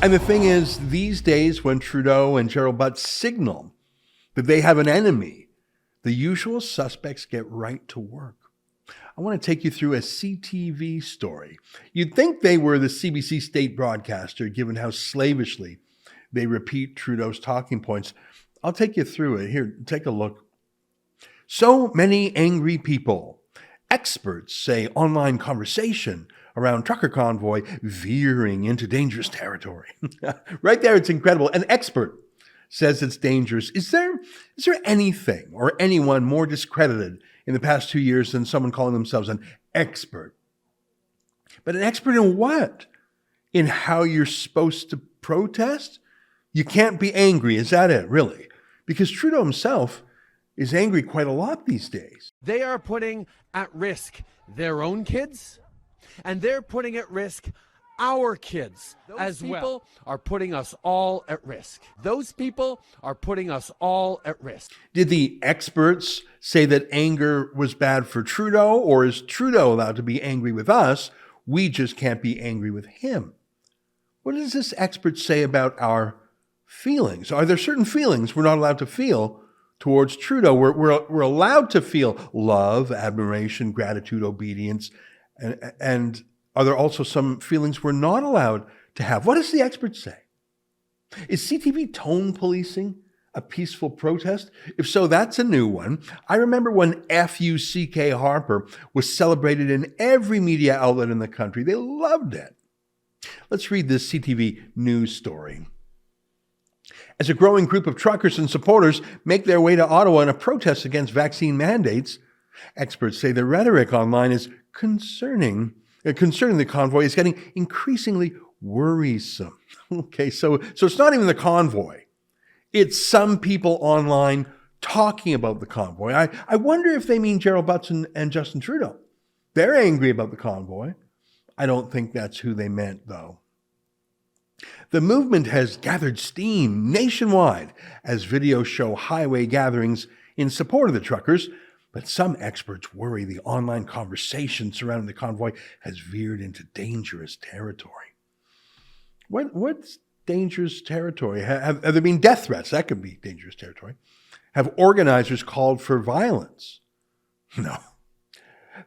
And the thing is, these days when Trudeau and Gerald Butts signal that they have an enemy, the usual suspects get right to work. I want to take you through a CTV story. You'd think they were the CBC state broadcaster, given how slavishly they repeat Trudeau's talking points. I'll take you through it. Here, take a look. So many angry people. Experts say online conversation around trucker convoy veering into dangerous territory. Right there, it's incredible. An expert says it's dangerous. Is there anything or anyone more discredited in the past 2 years than someone calling themselves an expert? But an expert in what? In how you're supposed to protest? You can't be angry. Is that it, really? Because Trudeau himself is angry quite a lot these days. They are putting at risk their own kids, and they're putting at risk our kids as well. Those people are putting us all at risk. Those people are putting us all at risk. Did the experts say that anger was bad for Trudeau, or is Trudeau allowed to be angry with us? We just can't be angry with him. What does this expert say about our feelings? Are there certain feelings we're not allowed to feel towards Trudeau? We're allowed to feel love, admiration, gratitude, obedience, and are there also some feelings we're not allowed to have? What does the expert say? Is CTV tone policing a peaceful protest? If so, that's a new one. I remember when F.U.C.K. Harper was celebrated in every media outlet in the country. They loved it. Let's read this CTV news story. As a growing group of truckers and supporters make their way to Ottawa in a protest against vaccine mandates, experts say the rhetoric online is concerning the convoy is getting increasingly worrisome. Okay, so it's not even the convoy. It's some people online talking about the convoy. I wonder if they mean Gerald Butts and Justin Trudeau. They're angry about the convoy. I don't think that's who they meant, though. The movement has gathered steam nationwide as videos show highway gatherings in support of the truckers, but some experts worry the online conversation surrounding the convoy has veered into dangerous territory. What's dangerous territory? Have there been death threats? That could be dangerous territory. Have organizers called for violence? No.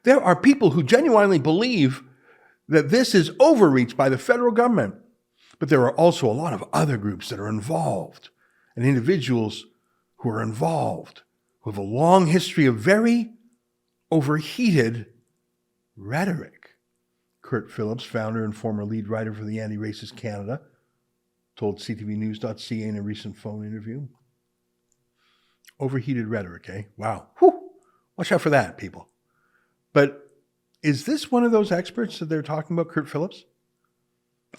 There are people who genuinely believe that this is overreach by the federal government, but there are also a lot of other groups that are involved and individuals who are involved who have a long history of very overheated rhetoric. Kurt Phillips, founder and former lead writer for the Anti-Racist Canada, told CTVnews.ca in a recent phone interview. Overheated rhetoric, eh? Wow. Whew. Watch out for that, people. But is this one of those experts that they're talking about, Kurt Phillips?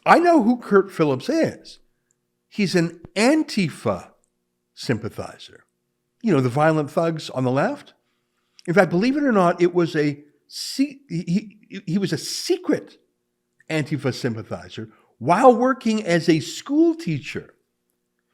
I know who Kurt Phillips is. He's an Antifa sympathizer. You know, the violent thugs on the left. In fact, believe it or not, he was a secret Antifa sympathizer while working as a school teacher.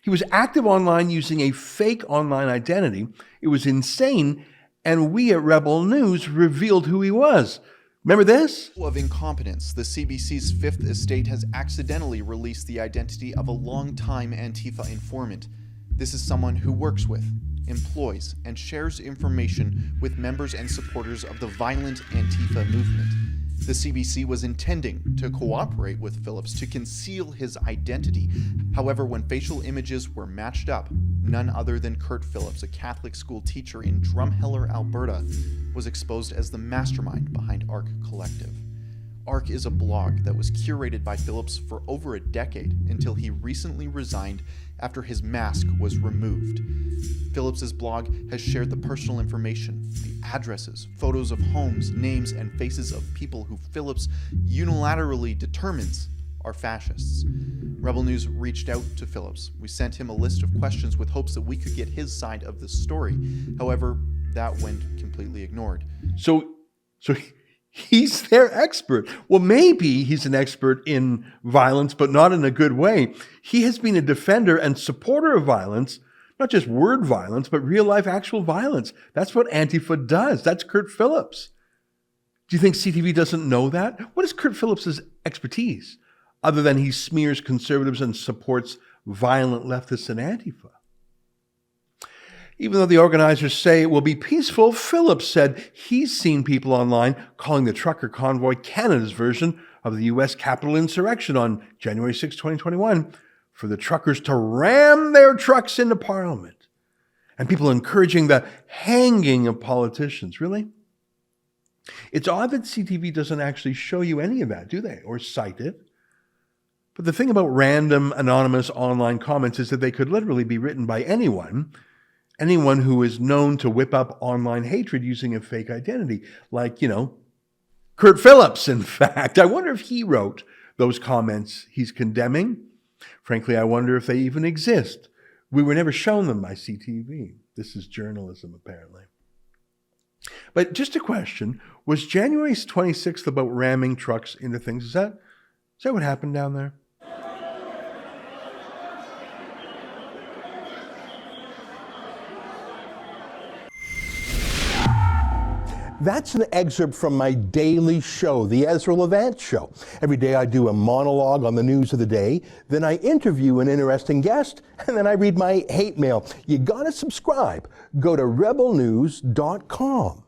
He was active online using a fake online identity. It was insane, and we at Rebel News revealed who he was. Remember this? Of incompetence, the CBC's Fifth Estate has accidentally released the identity of a longtime Antifa informant. This is someone who works with, employs, and shares information with members and supporters of the violent Antifa movement. The CBC was intending to cooperate with Phillips to conceal his identity. However, when facial images were matched up, none other than Kurt Phillips, a Catholic school teacher in Drumheller, Alberta, was exposed as the mastermind behind ARC Collective. ARC is a blog that was curated by Phillips for over a decade until he recently resigned after his mask was removed. Phillips's blog has shared the personal information, the addresses, photos of homes, names, and faces of people who Phillips unilaterally determines are fascists. Rebel News reached out to Phillips. We sent him a list of questions with hopes that we could get his side of the story. However, that went completely ignored. So he's their expert. Well, maybe he's an expert in violence, but not in a good way. He has been a defender and supporter of violence, not just word violence, but real life actual violence. That's what Antifa does. That's Kurt Phillips. Do you think CTV doesn't know that? What is Kurt Phillips' expertise? other than he smears conservatives and supports violent leftists and Antifa. Even though the organizers say it will be peaceful, Phillips said he's seen people online calling the trucker convoy Canada's version of the U.S. Capitol insurrection on January 6, 2021, for the truckers to ram their trucks into Parliament. And people encouraging the hanging of politicians. Really? It's odd that CTV doesn't actually show you any of that, do they? Or cite it. But the thing about random, anonymous online comments is that they could literally be written by anyone who is known to whip up online hatred using a fake identity. Like, Kurt Phillips, in fact. I wonder if he wrote those comments he's condemning. Frankly, I wonder if they even exist. We were never shown them by CTV. This is journalism, apparently. But just a question, was January 26th about ramming trucks into things? Is that what happened down there? That's an excerpt from my daily show, the Ezra Levant Show. Every day I do a monologue on the news of the day, then I interview an interesting guest, and then I read my hate mail. You gotta subscribe. Go to rebelnews.com.